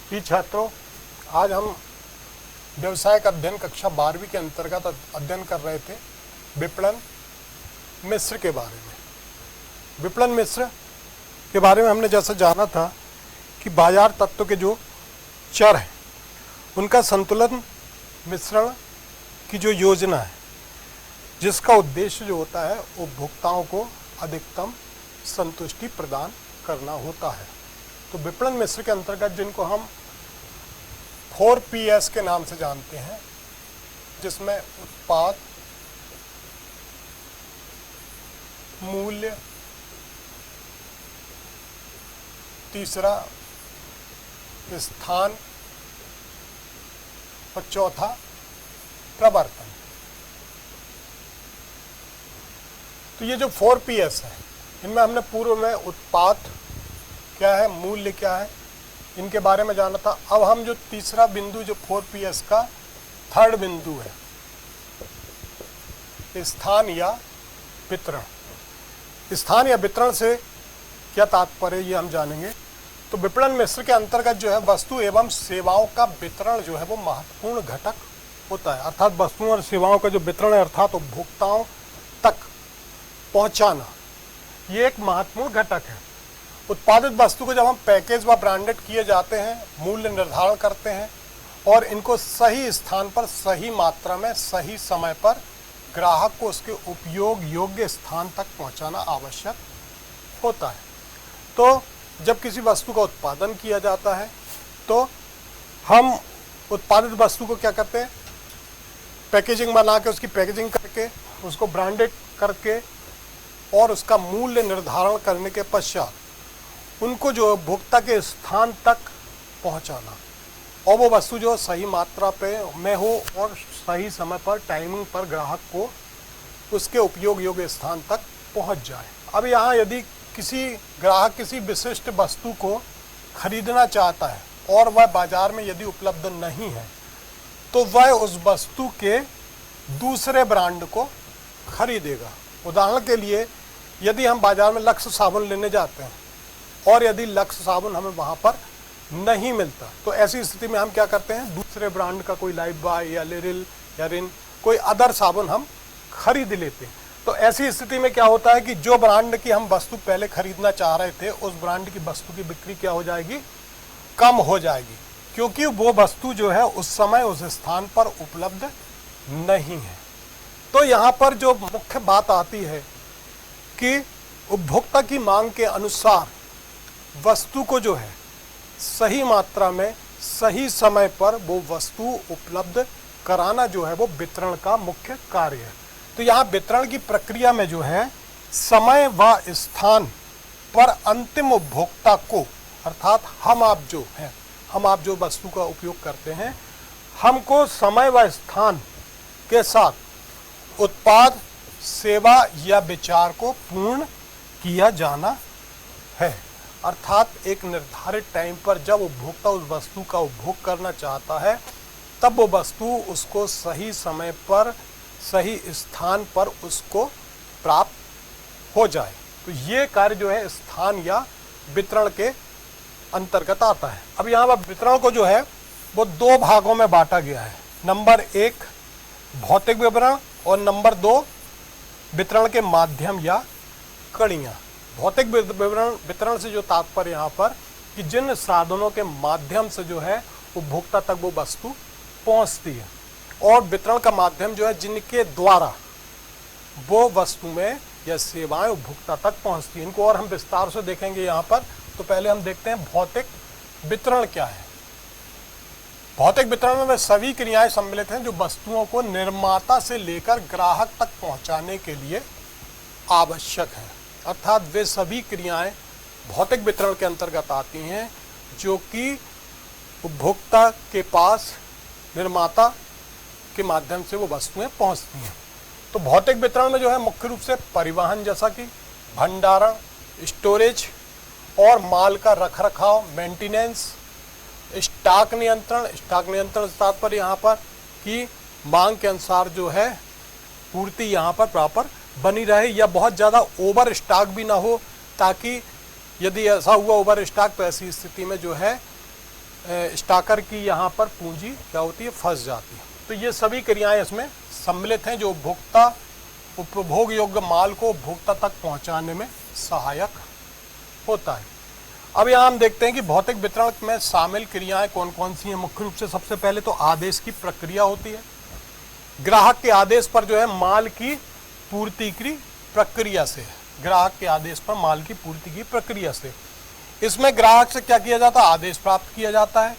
प्रिय छात्रों, आज हम व्यवसायिक अध्ययन कक्षा 12वीं के अंतर्गत अध्ययन कर रहे थे विपणन मिश्र के बारे में। विपणन मिश्र के बारे में हमने जैसा जाना था कि बाजार तत्व के जो चर हैं उनका संतुलन मिश्रण की जो योजना है, जिसका उद्देश्य जो होता है उपभोक्ताओं को अधिकतम संतुष्टि प्रदान करना होता है। तो विपणन मिश्र के अंतर्गत जिनको हम 4Ps के नाम से जानते हैं, जिसमें उत्पाद, मूल्य, तीसरा स्थान और चौथा प्रवर्तन। तो ये जो 4Ps है, इनमें हमने पूर्व में उत्पाद क्या है, मूल्य क्या है, इनके बारे में जाना था। अब हम जो तीसरा बिंदु जो 4Ps का थर्ड बिंदु है, स्थान या वितरण। स्थान या वितरण से क्या तात्पर्य, ये हम जानेंगे। तो विपणन मिश्र के अंतर्गत जो है वस्तु एवं सेवाओं का वितरण जो है वो महत्वपूर्ण घटक होता है। अर्थात वस्तुओं और सेवाओं का जो वितरण है, अर्थात उपभोक्ताओं तक पहुंचाना, ये एक महत्वपूर्ण घटक है। उत्पादित वस्तु को जब हम पैकेज व ब्रांडेड किए जाते हैं, मूल्य निर्धारण करते हैं और इनको सही स्थान पर, सही मात्रा में, सही समय पर ग्राहक को उसके उपयोग योग्य स्थान तक पहुंचाना आवश्यक होता है। तो जब किसी वस्तु का उत्पादन किया जाता है तो हम उत्पादित वस्तु को क्या करते हैं, पैकेजिंग बना के, उसकी पैकेजिंग करके, उसको ब्रांडेड करके और उसका मूल्य निर्धारण करने के पश्चात उनको जो उपभोक्ता के स्थान तक पहुंचाना, और वो वस्तु जो सही मात्रा में हो और सही समय पर, टाइमिंग पर ग्राहक को उसके उपयोग योग्य स्थान तक पहुंच जाए। अब यहाँ यदि किसी ग्राहक किसी विशिष्ट वस्तु को खरीदना चाहता है और वह बाजार में यदि उपलब्ध नहीं है, तो वह उस वस्तु के दूसरे ब्रांड को खरीदेगा। उदाहरण के लिए, यदि हम बाजार में लक्स साबुन लेने जाते हैं और यदि लक्स साबुन हमें वहाँ पर नहीं मिलता, तो ऐसी स्थिति में हम क्या करते हैं, दूसरे ब्रांड का कोई लाइफ बॉय या लिरिल या रिन, कोई अदर साबुन हम खरीद लेते हैं। तो ऐसी स्थिति में क्या होता है कि जो ब्रांड की हम वस्तु पहले खरीदना चाह रहे थे, उस ब्रांड की वस्तु की बिक्री क्या हो जाएगी, कम हो जाएगी, क्योंकि वो वस्तु जो है उस समय उस स्थान पर उपलब्ध नहीं है। तो यहाँ पर जो मुख्य बात आती है कि उपभोक्ता की मांग के अनुसार वस्तु को जो है सही मात्रा में, सही समय पर वो वस्तु उपलब्ध कराना जो है वो वितरण का मुख्य कार्य है। तो यहाँ वितरण की प्रक्रिया में जो है समय व स्थान पर अंतिम उपभोक्ता को, अर्थात हम आप जो हैं, हम आप जो वस्तु का उपयोग करते हैं, हमको समय व स्थान के साथ उत्पाद, सेवा या विचार को पूर्ण किया जाना है। अर्थात एक निर्धारित टाइम पर जब उपभोक्ता उस वस्तु का उपभोग करना चाहता है, तब वो वस्तु उसको सही समय पर, सही स्थान पर उसको प्राप्त हो जाए। तो ये कार्य जो है स्थान या वितरण के अंतर्गत आता है। अब यहाँ पर वितरण को जो है वो दो भागों में बांटा गया है। नंबर 1 भौतिक विवरण और नंबर 2 वितरण के माध्यम या कड़ियाँ। भौतिक वितरण से जो तात्पर्य यहाँ पर कि जिन साधनों के माध्यम से जो है उपभोक्ता तक वो वस्तु पहुँचती है, और वितरण का माध्यम जो है जिनके द्वारा वो वस्तु में या सेवाएं उपभोक्ता तक पहुँचती है। इनको और हम विस्तार से देखेंगे यहाँ पर। तो पहले हम देखते हैं भौतिक वितरण क्या है। भौतिक वितरण में वे सभी क्रियाएं सम्मिलित हैं जो वस्तुओं को निर्माता से लेकर ग्राहक तक पहुँचाने के लिए आवश्यक है। अर्थात वे सभी क्रियाएं भौतिक वितरण के अंतर्गत आती हैं जो कि उपभोक्ता के पास निर्माता के माध्यम से वो वस्तुएं पहुंचती हैं। तो भौतिक वितरण में जो है मुख्य रूप से परिवहन, जैसा कि भंडारण, स्टोरेज और माल का रखरखाव, मेंटेनेंस, स्टॉक नियंत्रण। स्टॉक नियंत्रण से तात्पर्य यहाँ पर कि मांग के अनुसार जो है पूर्ति यहाँ पर प्रॉपर बनी रहे या बहुत ज़्यादा ओवर स्टॉक भी ना हो, ताकि यदि ऐसा हुआ ओवर स्टॉक तो ऐसी स्थिति में जो है स्टॉकर की यहाँ पर पूंजी क्या होती है, फंस जाती है। तो ये सभी क्रियाएं इसमें सम्मिलित हैं जो उपभोक्ता उपभोग योग्य माल को उपभोक्ता तक पहुंचाने में सहायक होता है। अब यहाँ हम देखते हैं कि भौतिक वितरण में शामिल क्रियाएं कौन कौन सी हैं। मुख्य रूप से सबसे पहले तो आदेश की प्रक्रिया होती है। ग्राहक के आदेश पर जो है माल की पूर्ति की प्रक्रिया से, ग्राहक के आदेश पर माल की पूर्ति की प्रक्रिया से, इसमें ग्राहक से क्या किया जाता है, आदेश प्राप्त किया जाता है।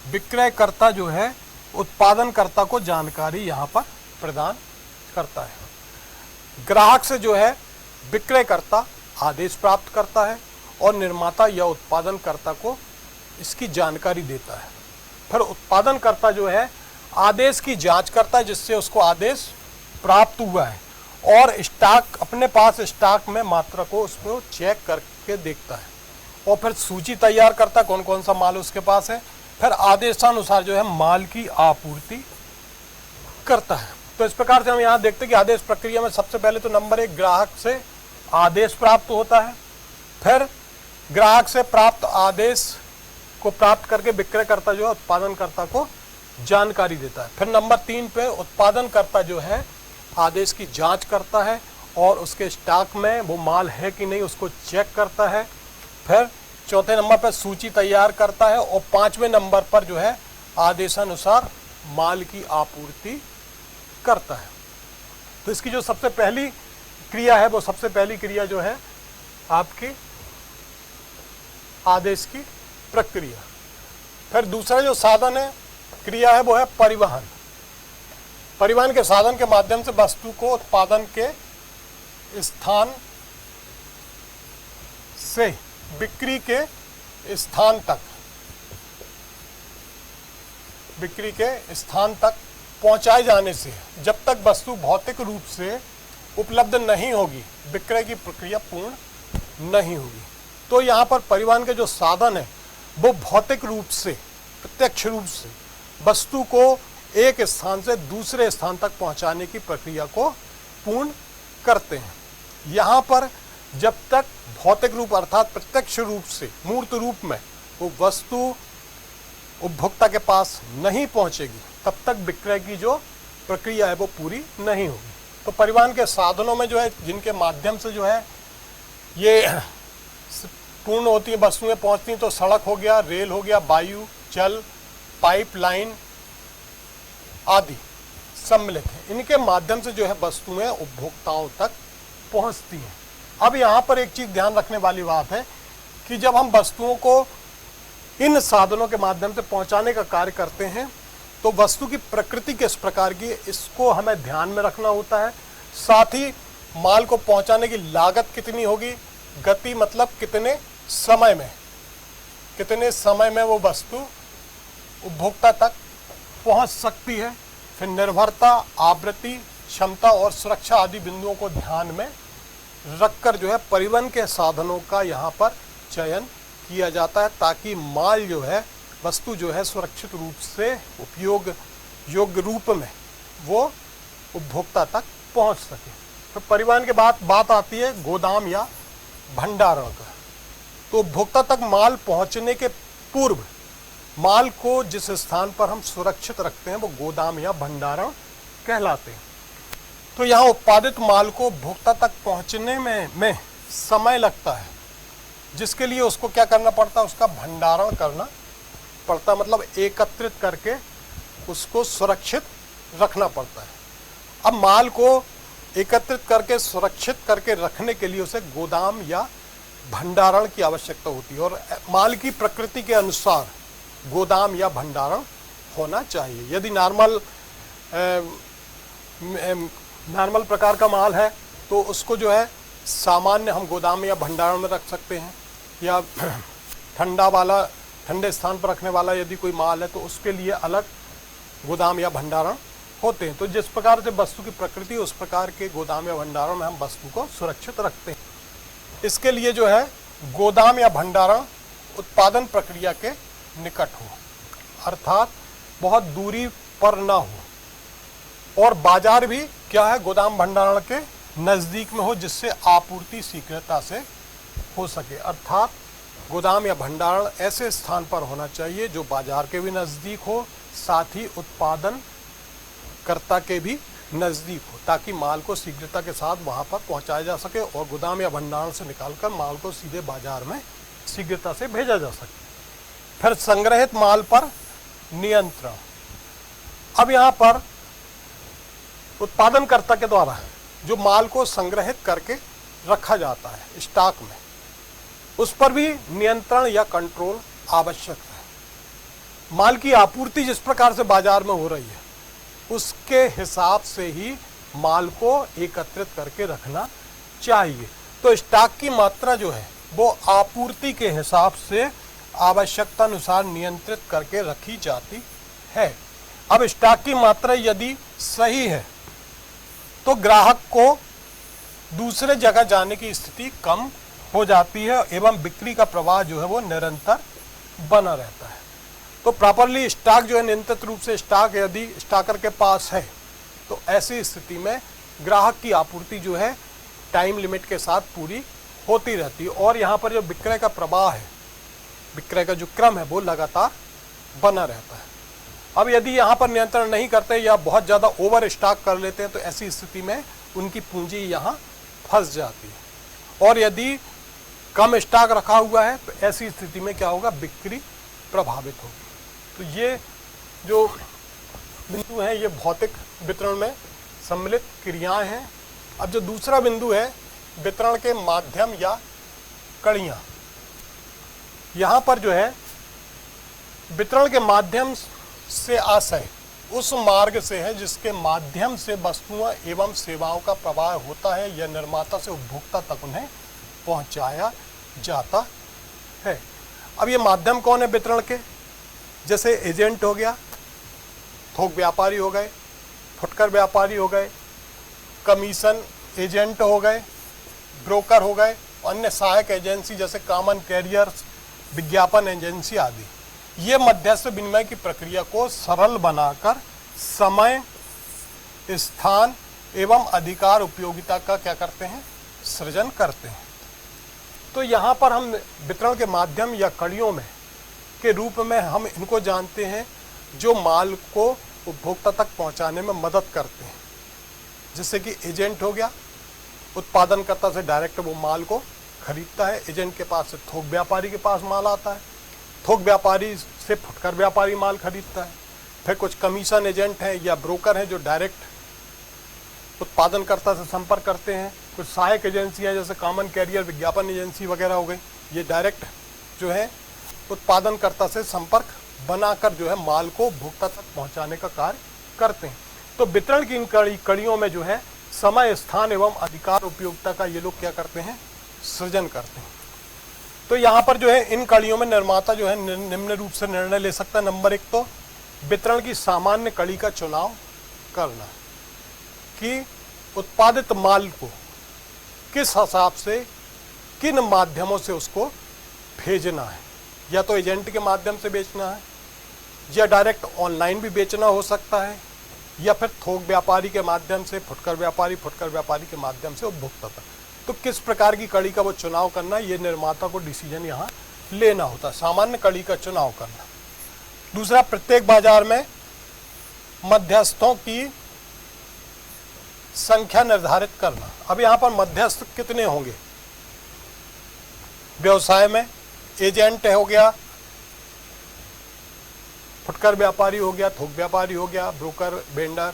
विक्रयकर्ता जो है उत्पादनकर्ता को जानकारी यहाँ पर प्रदान करता है। ग्राहक से जो है विक्रयकर्ता आदेश प्राप्त करता है और निर्माता या उत्पादनकर्ता को इसकी जानकारी देता है। फिर उत्पादनकर्ता जो है आदेश की जांच करता है जिससे उसको आदेश प्राप्त हुआ है और स्टॉक अपने पास स्टॉक में मात्रा को उसको चेक करके देखता है और फिर सूची तैयार करता है कौन कौन सा माल उसके पास है। फिर आदेशानुसार जो है माल की आपूर्ति करता है। तो इस प्रकार से हम यहाँ देखते हैं कि आदेश प्रक्रिया में सबसे पहले तो नंबर 1 ग्राहक से आदेश प्राप्त होता है। फिर ग्राहक से प्राप्त आदेश को प्राप्त करके विक्रयकर्ता जो है उत्पादनकर्ता को जानकारी देता है। फिर नंबर 3 पे उत्पादनकर्ता जो है आदेश की जांच करता है और उसके स्टॉक में वो माल है कि नहीं उसको चेक करता है। फिर चौथे नंबर पर सूची तैयार करता है और 5वें नंबर पर जो है आदेशानुसार माल की आपूर्ति करता है। तो इसकी जो सबसे पहली क्रिया है वो सबसे पहली क्रिया जो है आपकी आदेश की प्रक्रिया। फिर दूसरा जो साधन है क्रिया है वो है परिवहन। परिवहन के साधन के माध्यम से वस्तु को उत्पादन के स्थान से बिक्री के स्थान तक पहुंचाए जाने से जब तक वस्तु भौतिक रूप से उपलब्ध नहीं होगी विक्रय की प्रक्रिया पूर्ण नहीं होगी। तो यहाँ पर परिवहन के जो साधन है वो भौतिक रूप से प्रत्यक्ष रूप से वस्तु को एक स्थान से दूसरे स्थान तक पहुंचाने की प्रक्रिया को पूर्ण करते हैं। यहाँ पर जब तक भौतिक रूप अर्थात प्रत्यक्ष रूप से मूर्त रूप में वो वस्तु उपभोक्ता के पास नहीं पहुंचेगी तब तक विक्रय की जो प्रक्रिया है वो पूरी नहीं होगी। तो परिवहन के साधनों में जो है जिनके माध्यम से जो है ये पूर्ण होती है वस्तुएं पहुंचती हैं तो सड़क हो गया, रेल हो गया, वायु, जल, पाइपलाइन आदि सम्मिलित है। इनके माध्यम से जो है वस्तुएं उपभोक्ताओं तक पहुंचती हैं। अब यहाँ पर एक चीज ध्यान रखने वाली बात है कि जब हम वस्तुओं को इन साधनों के माध्यम से पहुंचाने का कार्य करते हैं तो वस्तु की प्रकृति किस प्रकार की है इसको हमें ध्यान में रखना होता है। साथ ही माल को पहुंचाने की लागत कितनी होगी, गति मतलब कितने समय में वो वस्तु उपभोक्ता तक पहुंच सकती है। फिर निर्भरता, आवृत्ति, क्षमता और सुरक्षा आदि बिंदुओं को ध्यान में रखकर जो है परिवहन के साधनों का यहाँ पर चयन किया जाता है ताकि माल जो है वस्तु जो है सुरक्षित रूप से उपयोग योग्य रूप में वो उपभोक्ता तक पहुँच सके। तो परिवहन के बाद बात आती है गोदाम या भंडारण का। तो उपभोक्ता तक माल पहुंचने के पूर्व माल को जिस स्थान पर हम सुरक्षित रखते हैं वो गोदाम या भंडारण कहलाते हैं। तो यहाँ उत्पादित माल को उपभोक्ता तक पहुंचने में समय लगता है जिसके लिए उसको क्या करना पड़ता है, उसका भंडारण करना पड़ता है, मतलब एकत्रित करके उसको सुरक्षित रखना पड़ता है। अब माल को एकत्रित करके सुरक्षित करके रखने के लिए उसे गोदाम या भंडारण की आवश्यकता होती है और माल की प्रकृति के अनुसार गोदाम या भंडारण होना चाहिए। यदि नॉर्मल प्रकार का माल है तो उसको जो है सामान्य हम गोदाम या भंडारण में रख सकते हैं, या ठंडे स्थान पर रखने वाला यदि कोई माल है तो उसके लिए अलग गोदाम या भंडारण होते हैं। तो जिस प्रकार से वस्तु की प्रकृति उस प्रकार के गोदाम या भंडारण में हम वस्तु को सुरक्षित रखते हैं। इसके लिए जो है गोदाम या भंडारण उत्पादन प्रक्रिया के निकट हो अर्थात बहुत दूरी पर ना हो और बाजार भी क्या है गोदाम भंडारण के नज़दीक में हो जिससे आपूर्ति शीघ्रता से हो सके। अर्थात गोदाम या भंडारण ऐसे स्थान पर होना चाहिए जो बाजार के भी नज़दीक हो, साथ ही उत्पादन कर्ता के भी नज़दीक हो, ताकि माल को शीघ्रता के साथ वहां पर पहुंचाया जा सके और गोदाम या भंडारण से निकालकर माल को सीधे बाजार में शीघ्रता से भेजा जा सके। फिर संग्रहित माल पर नियंत्रण। अब यहाँ पर उत्पादनकर्ता के द्वारा जो माल को संग्रहित करके रखा जाता है स्टॉक में, उस पर भी नियंत्रण या कंट्रोल आवश्यक है। माल की आपूर्ति जिस प्रकार से बाजार में हो रही है उसके हिसाब से ही माल को एकत्रित करके रखना चाहिए। तो स्टॉक की मात्रा जो है वो आपूर्ति के हिसाब से आवश्यकता अनुसार नियंत्रित करके रखी जाती है। अब स्टॉक की मात्रा यदि सही है तो ग्राहक को दूसरे जगह जाने की स्थिति कम हो जाती है एवं बिक्री का प्रवाह जो है वो निरंतर बना रहता है। तो प्रॉपरली स्टॉक जो है नियंत्रित रूप से स्टॉक यदि स्टॉकर के पास है तो ऐसी स्थिति में ग्राहक की आपूर्ति जो है टाइम लिमिट के साथ पूरी होती रहती है और यहाँ पर जो विक्रय का प्रवाह है, विक्रय का जो क्रम है वो लगातार बना रहता है। अब यदि यहाँ पर नियंत्रण नहीं करते या बहुत ज़्यादा ओवर स्टॉक कर लेते हैं तो ऐसी स्थिति में उनकी पूंजी यहाँ फंस जाती है और यदि कम स्टॉक रखा हुआ है तो ऐसी स्थिति में क्या होगा, बिक्री प्रभावित होगी। तो ये जो बिंदु हैं ये भौतिक वितरण में सम्मिलित क्रियाएं हैं। अब जो दूसरा बिंदु है वितरण के माध्यम या कड़ियाँ, यहाँ पर जो है वितरण के माध्यम से आशय उस मार्ग से है जिसके माध्यम से वस्तुओं एवं सेवाओं का प्रवाह होता है या निर्माता से उपभोक्ता तक उन्हें पहुंचाया जाता है। अब ये माध्यम कौन है वितरण के? जैसे एजेंट हो गया, थोक व्यापारी हो गए, फुटकर व्यापारी हो गए, कमीशन एजेंट हो गए, ब्रोकर हो गए, अन्य सहायक एजेंसी जैसे कॉमन कैरियर्स, विज्ञापन एजेंसी आदि। ये मध्यस्थ विनिमय की प्रक्रिया को सरल बनाकर समय, स्थान एवं अधिकार उपयोगिता का क्या करते हैं, सृजन करते हैं। तो यहाँ पर हम वितरण के माध्यम या कड़ियों में के रूप में हम इनको जानते हैं जो माल को उपभोक्ता तक पहुँचाने में मदद करते हैं। जैसे कि एजेंट हो गया, उत्पादनकर्ता से डायरेक्ट वो माल को खरीदता है, एजेंट के पास से थोक व्यापारी के पास माल आता है, थोक व्यापारी से फुटकर व्यापारी माल खरीदता है। फिर कुछ कमीशन एजेंट हैं या ब्रोकर हैं जो डायरेक्ट उत्पादनकर्ता से संपर्क करते हैं। कुछ सहायक एजेंसियां जैसे कॉमन कैरियर, विज्ञापन एजेंसी वगैरह हो गई, ये डायरेक्ट जो है उत्पादनकर्ता से संपर्क बनाकर जो है माल को उपभोक्ता तक पहुंचाने का कार्य करते हैं। तो वितरण की इन कड़ियों में जो है समय, स्थान एवं अधिकार उपयोगिता का ये लोग क्या करते हैं, सृजन करते हैं। तो यहाँ पर जो है इन कड़ियों में निर्माता जो है निम्न रूप से निर्णय ले सकता है। नंबर 1 तो वितरण की सामान्य कड़ी का चुनाव करना कि उत्पादित माल को किस हिसाब से किन माध्यमों से उसको भेजना है, या तो एजेंट के माध्यम से बेचना है या डायरेक्ट ऑनलाइन भी बेचना हो सकता है, या फिर थोक व्यापारी के माध्यम से, फुटकर व्यापारी के माध्यम से उपभोक्ता तक। तो किस प्रकार की कड़ी का वो चुनाव करना, ये निर्माता को डिसीजन यहाँ लेना होता है, सामान्य कड़ी का चुनाव करना। दूसरा, प्रत्येक बाजार में मध्यस्थों की संख्या निर्धारित करना। अब यहाँ पर मध्यस्थ कितने होंगे व्यवसाय में? एजेंट हो गया, फुटकर व्यापारी हो गया, थोक व्यापारी हो गया, ब्रोकर, वेंडर,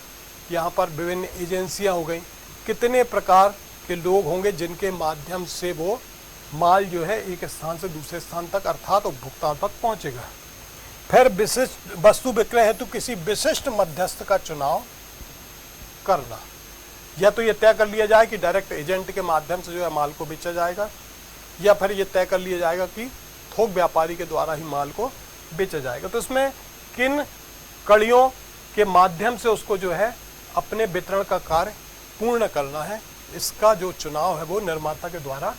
यहाँ पर विभिन्न एजेंसियाँ हो गई। कितने प्रकार के लोग होंगे जिनके माध्यम से वो माल जो है एक स्थान से दूसरे स्थान तक अर्थात उपभोक्ताओं तक पहुँचेगा। फिर विशिष्ट वस्तु विक्रय हेतु किसी विशिष्ट मध्यस्थ का चुनाव करना। या तो ये तय कर लिया जाए कि डायरेक्ट एजेंट के माध्यम से जो है माल को बेचा जाएगा, या फिर ये तय कर लिया जाएगा कि थोक व्यापारी के द्वारा ही माल को बेचा जाएगा। तो इसमें किन कड़ियों के माध्यम से उसको जो है अपने वितरण का कार्य पूर्ण करना है, इसका जो चुनाव है वो निर्माता के द्वारा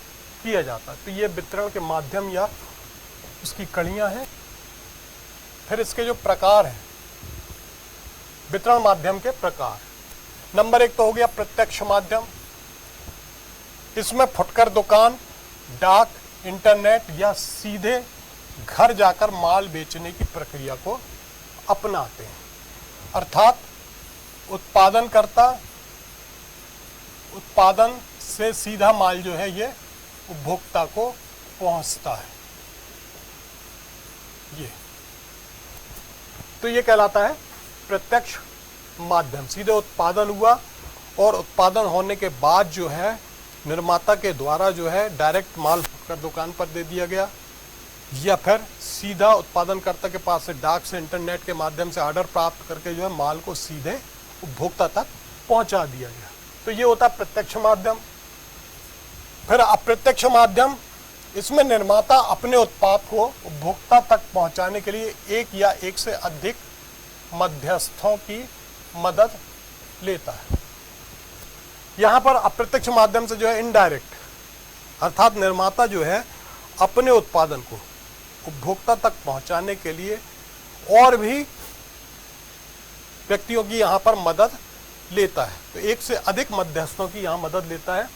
किया जाता है। तो ये वितरण के माध्यम या उसकी कड़ियाँ हैं। फिर इसके जो प्रकार हैं, वितरण माध्यम के प्रकार। नंबर 1 तो हो गया प्रत्यक्ष माध्यम। इसमें फुटकर दुकान, डाक इंटरनेट या सीधे घर जाकर माल बेचने की प्रक्रिया को अपनाते हैं। अर्थात उत्पादन से सीधा माल जो है ये उपभोक्ता को पहुंचता है। ये तो ये कहलाता है प्रत्यक्ष माध्यम। सीधे उत्पादन हुआ और उत्पादन होने के बाद जो है निर्माता के द्वारा जो है डायरेक्ट माल कर दुकान पर दे दिया गया, या फिर सीधा उत्पादनकर्ता के पास से डाक से इंटरनेट के माध्यम से ऑर्डर प्राप्त करके जो है माल को सीधे उपभोक्ता तक पहुंचा दिया गया। तो ये होता है प्रत्यक्ष माध्यम। फिर अप्रत्यक्ष माध्यम, इसमें निर्माता अपने उत्पाद को उपभोक्ता तक पहुंचाने के लिए एक या एक से अधिक मध्यस्थों की मदद लेता है। यहाँ पर अप्रत्यक्ष माध्यम से जो है इनडायरेक्ट, अर्थात निर्माता जो है अपने उत्पादन को उपभोक्ता तक पहुंचाने के लिए और भी व्यक्तियों की यहाँ पर मदद लेता है। तो एक से अधिक मध्यस्थों की यहाँ मदद लेता है।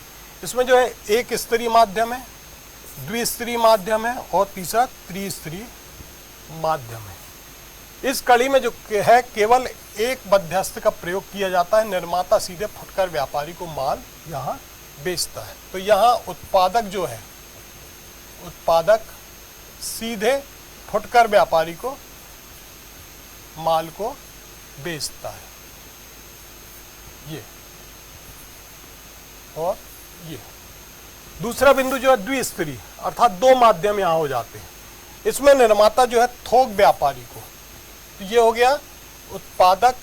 इसमें जो है एक स्तरीय माध्यम है, द्विस्तरीय माध्यम है और तीसरा त्रिस्तरीय माध्यम है। इस कड़ी में जो है केवल एक मध्यस्थ का प्रयोग किया जाता है। निर्माता सीधे फुटकर व्यापारी को माल यहाँ बेचता है। तो यहाँ उत्पादक जो है, उत्पादक सीधे फुटकर व्यापारी को माल को बेचता है। ये और ये दूसरा बिंदु जो है द्विस्तरीय, अर्थात दो माध्यम यहाँ हो जाते हैं। इसमें निर्माता जो है थोक व्यापारी को, तो ये हो गया उत्पादक,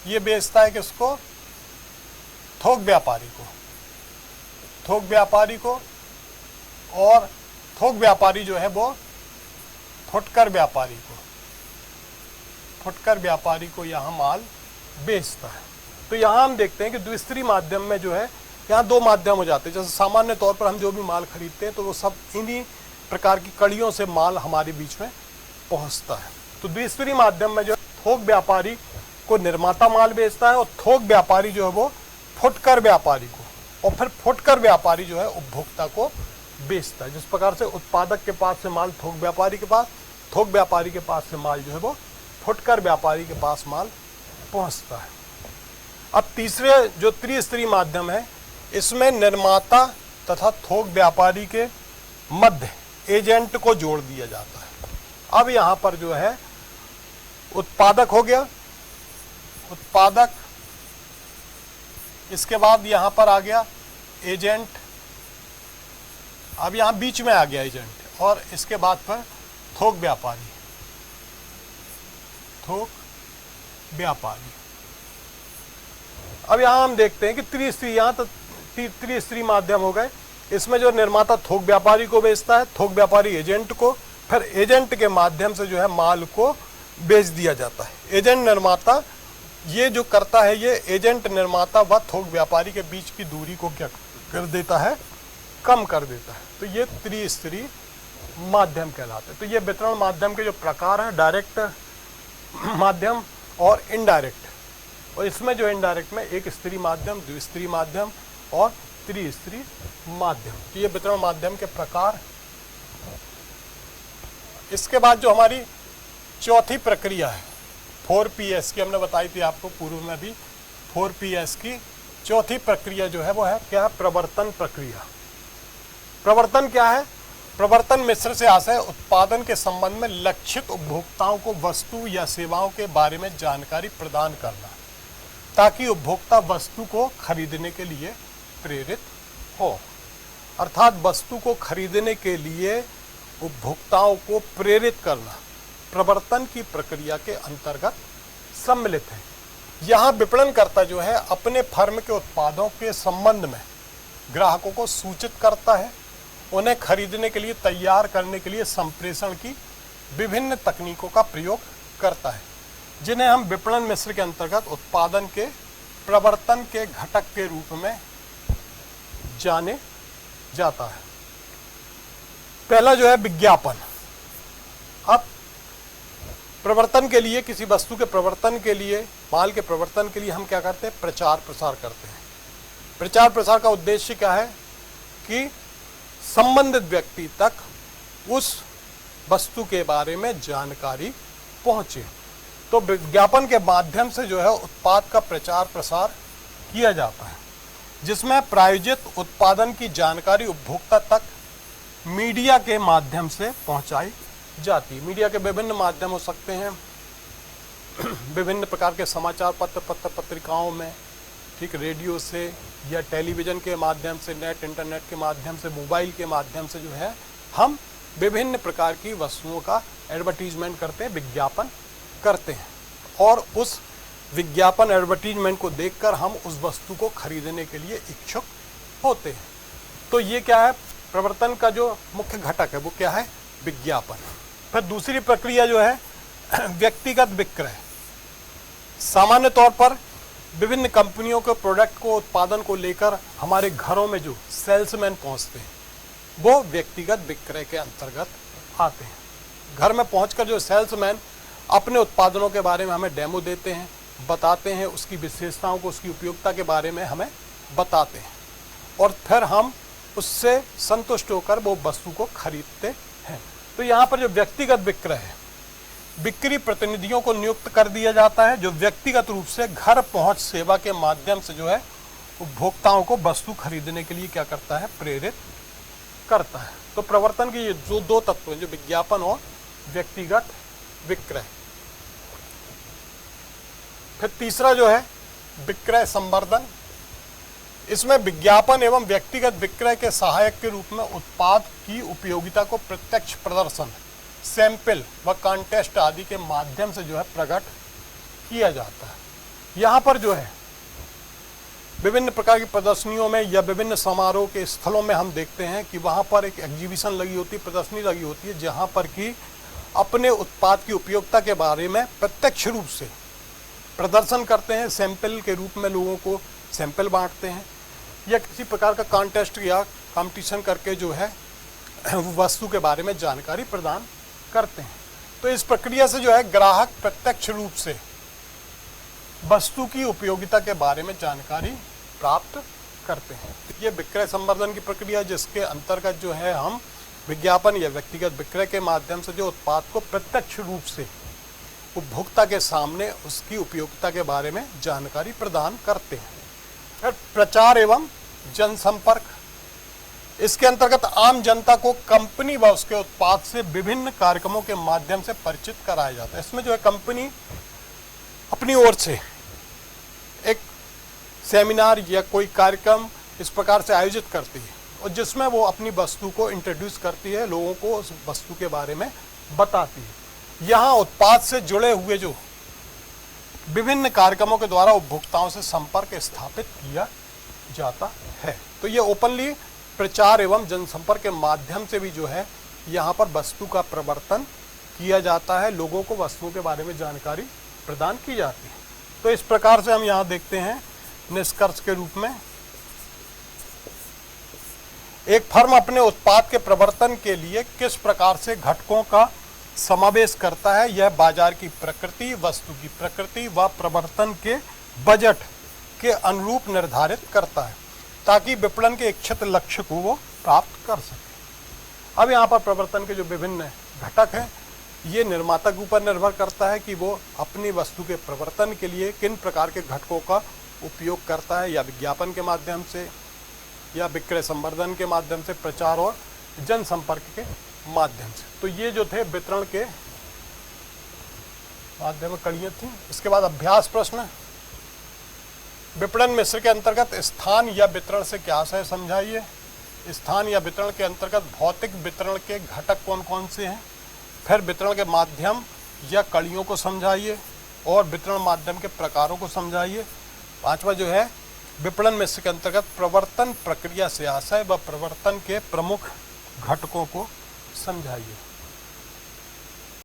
ये बेचता है किसको? थोक व्यापारी को, थोक व्यापारी को, और थोक व्यापारी जो है वो फुटकर व्यापारी को, फुटकर व्यापारी को यहाँ माल बेचता है। तो यहाँ हम देखते हैं कि द्विस्तरीय माध्यम में जो है यहाँ दो माध्यम हो जाते हैं। जैसे सामान्य तौर पर हम जो भी माल खरीदते हैं तो वो सब इन्हीं प्रकार की कड़ियों से माल हमारे बीच में पहुँचता है। तो द्विस्तरीय माध्यम में जो है थोक व्यापारी को निर्माता माल बेचता है और थोक व्यापारी जो है वो फुटकर व्यापारी को, और फिर फुटकर व्यापारी जो है उपभोक्ता को बेचता है। जिस प्रकार से उत्पादक के पास से माल थोक व्यापारी के पास, थोक व्यापारी के पास से माल जो है वो फुटकर व्यापारी के पास माल पहुंचता है। अब तीसरे जो त्रिस्तरीय माध्यम है, इसमें निर्माता तथा थोक व्यापारी के मध्य एजेंट को जोड़ दिया जाता है। अब यहाँ पर जो है उत्पादक हो गया, उत्पादक, इसके बाद यहाँ पर आ गया एजेंट, अब यहाँ बीच में आ गया एजेंट, और इसके बाद पर थोक व्यापारी, थोक व्यापारी। अब यहाँ हम देखते हैं कि त्रिस्तरीय, यहाँ तो त्रिस्तरीय माध्यम हो गए। इसमें जो निर्माता थोक व्यापारी को बेचता है, थोक व्यापारी एजेंट को, फिर एजेंट के माध्यम से जो है माल को बेच दिया जाता है। एजेंट निर्माता ये जो करता है, ये एजेंट निर्माता व थोक व्यापारी के बीच की दूरी को क्या कर देता है? कम कर देता है। तो ये त्रिस्तरीय माध्यम कहलाते हैं। तो ये वितरण माध्यम के जो प्रकार हैं, डायरेक्ट माध्यम और इनडायरेक्ट, और इसमें जो इनडायरेक्ट में एक स्तरीय माध्यम, द्विस्तरीय माध्यम और त्रिस्तरीय माध्यम, तो ये वितरण माध्यम के प्रकार। इसके बाद जो हमारी चौथी प्रक्रिया है 4PS की, हमने बताई थी आपको पूर्व में भी, 4PS की चौथी प्रक्रिया जो है वो है क्या? प्रवर्तन प्रक्रिया। प्रवर्तन क्या है? प्रवर्तन मिश्र से आशय उत्पादन के संबंध में लक्षित उपभोक्ताओं को वस्तु या सेवाओं के बारे में जानकारी प्रदान करना, ताकि उपभोक्ता वस्तु को खरीदने के लिए प्रेरित हो। अर्थात वस्तु को खरीदने के लिए उपभोक्ताओं को प्रेरित करना प्रवर्तन की प्रक्रिया के अंतर्गत सम्मिलित है। यहाँ विपणनकर्ता जो है अपने फर्म के उत्पादों के संबंध में ग्राहकों को सूचित करता है, उन्हें खरीदने के लिए तैयार करने के लिए संप्रेषण की विभिन्न तकनीकों का प्रयोग करता है, जिन्हें हम विपणन मिश्र के अंतर्गत उत्पादन के प्रवर्तन के घटक के रूप में जाने जाता है। पहला जो है विज्ञापन। अब प्रवर्तन के लिए, किसी वस्तु के प्रवर्तन के लिए, माल के प्रवर्तन के लिए हम क्या करते हैं? प्रचार प्रसार करते हैं। प्रचार प्रसार का उद्देश्य क्या है? कि संबंधित व्यक्ति तक उस वस्तु के बारे में जानकारी पहुंचे। तो विज्ञापन के माध्यम से जो है उत्पाद का प्रचार प्रसार किया जाता है, जिसमें प्रायोजित उत्पादन की जानकारी उपभोक्ता तक मीडिया के माध्यम से पहुंचाई जाती है। मीडिया के विभिन्न माध्यम हो सकते हैं, विभिन्न प्रकार के समाचार पत्र पत्रिकाओं में, ठीक, रेडियो से या टेलीविज़न के माध्यम से, नेट इंटरनेट के माध्यम से, मोबाइल के माध्यम से जो है हम विभिन्न प्रकार की वस्तुओं का एडवर्टीजमेंट करते हैं, विज्ञापन करते हैं, और उस विज्ञापन एडवर्टीजमेंट को देखकर हम उस वस्तु को खरीदने के लिए इच्छुक होते हैं। तो ये क्या है, प्रवर्तन का जो मुख्य घटक है वो क्या है, विज्ञापन। फिर दूसरी प्रक्रिया जो है व्यक्तिगत विक्रय। सामान्य तौर पर विभिन्न कंपनियों के प्रोडक्ट को, उत्पादन को लेकर हमारे घरों में जो सेल्समैन पहुंचते हैं वो व्यक्तिगत विक्रय के अंतर्गत आते हैं। घर में पहुंचकर जो सेल्समैन अपने उत्पादनों के बारे में हमें डेमो देते हैं, बताते हैं, उसकी विशेषताओं को, उसकी उपयोगिता के बारे में हमें बताते हैं, और फिर हम उससे संतुष्ट होकर वो वस्तु को खरीदते हैं। तो यहाँ पर जो व्यक्तिगत विक्रय है, बिक्री प्रतिनिधियों को नियुक्त कर दिया जाता है जो व्यक्तिगत रूप से घर पहुंच सेवा के माध्यम से जो है उपभोक्ताओं को वस्तु खरीदने के लिए क्या करता है, प्रेरित करता है। तो प्रवर्तन के ये जो दो तत्व हैं, जो विज्ञापन और व्यक्तिगत विक्रय। फिर तीसरा जो है विक्रय संवर्धन। इसमें विज्ञापन एवं व्यक्तिगत विक्रय के सहायक के रूप में उत्पाद की उपयोगिता को प्रत्यक्ष प्रदर्शन, सैंपल व कॉन्टेस्ट आदि के माध्यम से जो है प्रकट किया जाता है। यहाँ पर जो है विभिन्न प्रकार की प्रदर्शनियों में या विभिन्न समारोह के स्थलों में हम देखते हैं कि वहाँ पर एक एग्जीबिशन लगी होती है, प्रदर्शनी लगी होती है, जहाँ पर कि अपने उत्पाद की उपयोगिता के बारे में प्रत्यक्ष रूप से प्रदर्शन करते हैं, सैंपल के रूप में लोगों को सैंपल बांटते हैं, या किसी प्रकार का कॉन्टेस्ट या कंपटीशन करके जो है वस्तु के बारे में जानकारी प्रदान करते हैं। तो इस प्रक्रिया से जो है ग्राहक प्रत्यक्ष रूप से वस्तु की उपयोगिता के बारे में जानकारी प्राप्त करते हैं। ये विक्रय संवर्धन की प्रक्रिया, जिसके अंतर्गत जो है हम विज्ञापन या व्यक्तिगत विक्रय के माध्यम से जो उत्पाद को प्रत्यक्ष रूप से उपभोक्ता के सामने उसकी उपयोगिता के बारे में जानकारी प्रदान करते हैं। फिर प्रचार एवं जनसंपर्क। इसके अंतर्गत आम जनता को कंपनी व उसके उत्पाद से विभिन्न कार्यक्रमों के माध्यम से परिचित कराया जाता है। इसमें जो है कंपनी अपनी ओर से एक सेमिनार या कोई कार्यक्रम इस प्रकार से आयोजित करती है, और जिसमें वो अपनी वस्तु को इंट्रोड्यूस करती है, लोगों को उस वस्तु के बारे में बताती है। यहाँ उत्पाद से जुड़े हुए जो विभिन्न कार्यक्रमों के द्वारा उपभोक्ताओं से संपर्क स्थापित किया जाता है। तो ये ओपनली प्रचार एवं जनसंपर्क के माध्यम से भी जो है यहाँ पर वस्तु का प्रवर्तन किया जाता है, लोगों को वस्तुओं के बारे में जानकारी प्रदान की जाती है। तो इस प्रकार से हम यहाँ देखते हैं निष्कर्ष के रूप में, एक फर्म अपने उत्पाद के प्रवर्तन के लिए किस प्रकार से घटकों का समावेश करता है, यह बाजार की प्रकृति, वस्तु की प्रकृति व प्रवर्तन के बजट के अनुरूप निर्धारित करता है, ताकि विपणन के इच्छित लक्ष्य को वो प्राप्त कर सके। अब यहाँ पर प्रवर्तन के जो विभिन्न घटक हैं, ये निर्माता के ऊपर निर्भर करता है कि वो अपनी वस्तु के प्रवर्तन के लिए किन प्रकार के घटकों का उपयोग करता है, या विज्ञापन के माध्यम से, या विक्रय संवर्धन के माध्यम से, प्रचार और जनसंपर्क के माध्यम से। तो ये जो थे वितरण के माध्यम में कड़ियाँ थी। इसके बाद अभ्यास प्रश्न। विपणन मिश्र के अंतर्गत स्थान या वितरण से क्या है समझाइए। स्थान या वितरण के अंतर्गत भौतिक वितरण के घटक कौन कौन से हैं। फिर वितरण के माध्यम या कड़ियों को समझाइए, और वितरण माध्यम के प्रकारों को समझाइए। पांचवा जो है विपणन मिश्र के अंतर्गत प्रवर्तन प्रक्रिया से आशय व प्रवर्तन के प्रमुख घटकों को समझाइए।